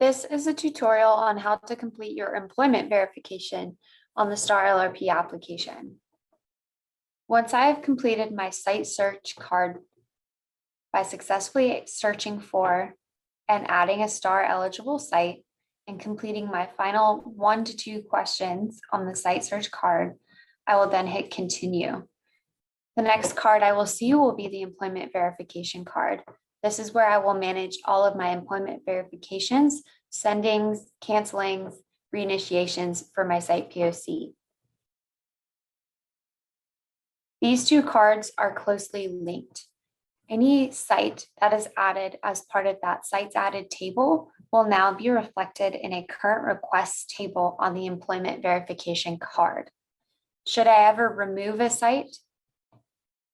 This is a tutorial on how to complete your employment verification on the STAR-LRP application. Once I have completed my site search card by successfully searching for and adding a STAR eligible site and completing my final 1 to 2 questions on the site search card, I will then hit continue. The next card I will see will be the employment verification card. This is where I will manage all of my employment verifications, sendings, cancelings, reinitiations for my site POC. These two cards are closely linked. Any site that is added as part of that site's added table will now be reflected in a current requests table on the employment verification card. Should I ever remove a site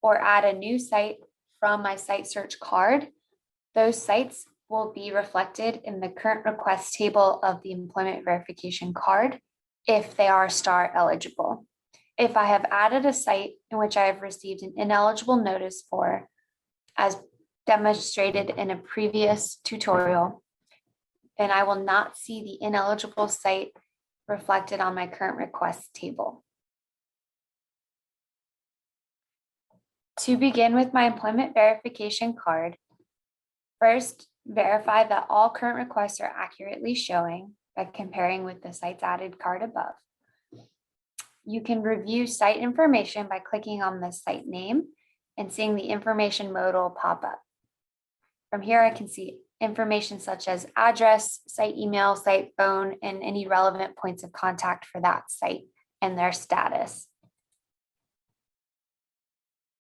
or add a new site from my site search card, those sites will be reflected in the current request table of the employment verification card if they are STAR eligible. If I have added a site in which I have received an ineligible notice for, as demonstrated in a previous tutorial, then I will not see the ineligible site reflected on my current request table. To begin with my employment verification card, first, verify that all current requests are accurately showing by comparing with the sites added card above. You can review site information by clicking on the site name and seeing the information modal pop up. From here, I can see information such as address, site email, site phone, and any relevant points of contact for that site and their status.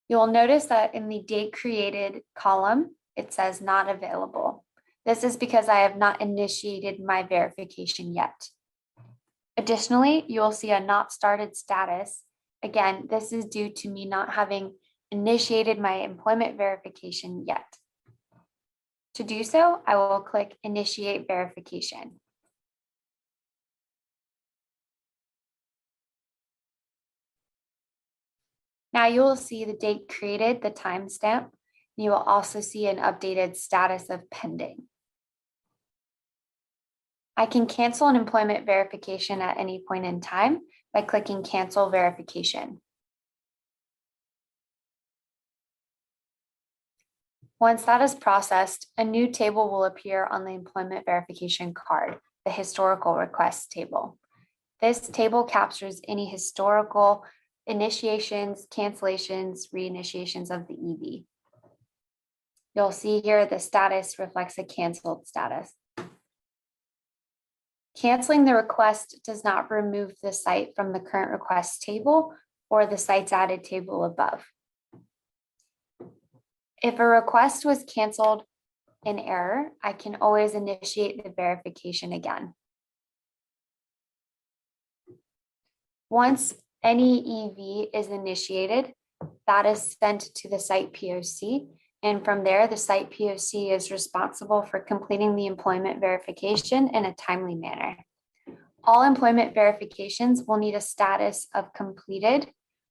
You'll notice that in the date created column, it says not available. This is because I have not initiated my verification yet. Additionally, you will see a not started status. Again, this is due to me not having initiated my employment verification yet. To do so, I will click Initiate Verification. Now you will see the date created, the timestamp. You will also see an updated status of pending. I can cancel an employment verification at any point in time by clicking Cancel Verification. Once that is processed, a new table will appear on the employment verification card, the historical requests table. This table captures any historical initiations, cancellations, reinitiations of the EV. You'll see here the status reflects a canceled status. Canceling the request does not remove the site from the current request table or the sites added table above. If a request was canceled in error, I can always initiate the verification again. Once any EV is initiated, that is sent to the site POC. And from there, the site POC is responsible for completing the employment verification in a timely manner. All employment verifications will need a status of completed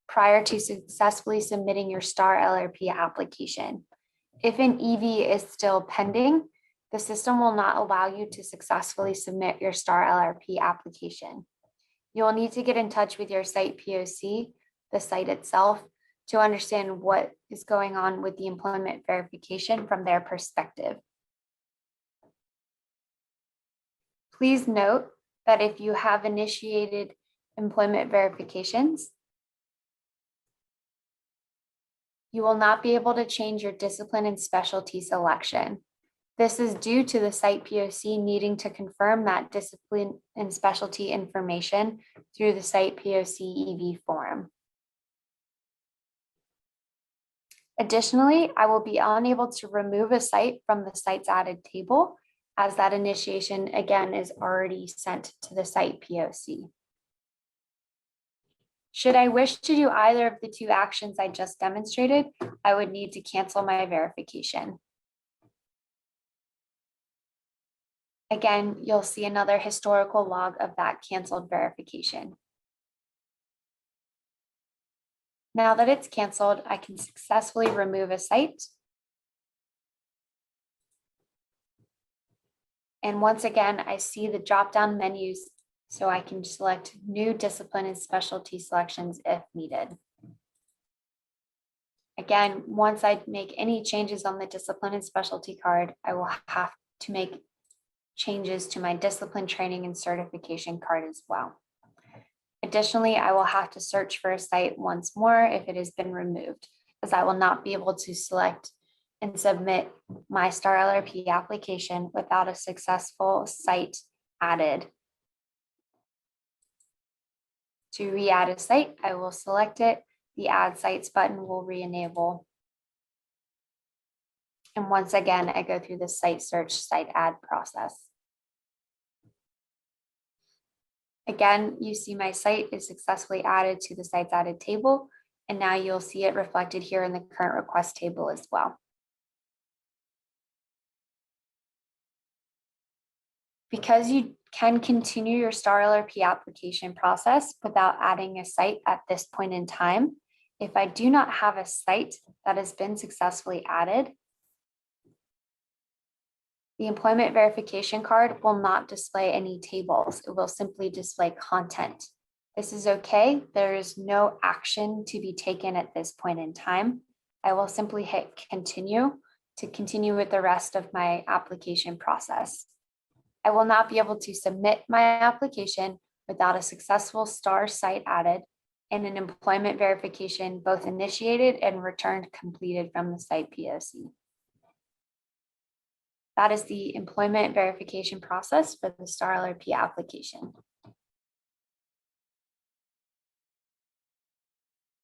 prior to successfully submitting your STAR-LRP application. If an EV is still pending, the system will not allow you to successfully submit your STAR-LRP application. You will need to get in touch with your site POC, the site itself, to understand what is going on with the employment verification from their perspective. Please note that if you have initiated employment verifications, you will not be able to change your discipline and specialty selection. This is due to the site POC needing to confirm that discipline and specialty information through the site POC EV form. Additionally, I will be unable to remove a site from the sites added table as that initiation again is already sent to the site POC. Should I wish to do either of the two actions I just demonstrated, I would need to cancel my verification. Again, you'll see another historical log of that canceled verification. Now that it's canceled, I can successfully remove a site. And once again, I see the drop-down menus, so I can select new discipline and specialty selections if needed. Again, once I make any changes on the discipline and specialty card, I will have to make changes to my discipline training and certification card as well. Additionally, I will have to search for a site once more if it has been removed, as I will not be able to select and submit my STAR-LRP application without a successful site added. To re-add a site, I will select it. The Add Sites button will re-enable. And once again, I go through the site search, site add process. Again, you see my site is successfully added to the sites added table, and now you'll see it reflected here in the current request table as well. Because you can continue your STAR-LRP application process without adding a site at this point in time, if I do not have a site that has been successfully added, the employment verification card will not display any tables. It will simply display content. This is okay. There is no action to be taken at this point in time. I will simply hit continue to continue with the rest of my application process. I will not be able to submit my application without a successful STAR site added and an employment verification both initiated and returned completed from the site POC. That is the employment verification process for the STAR-LRP application.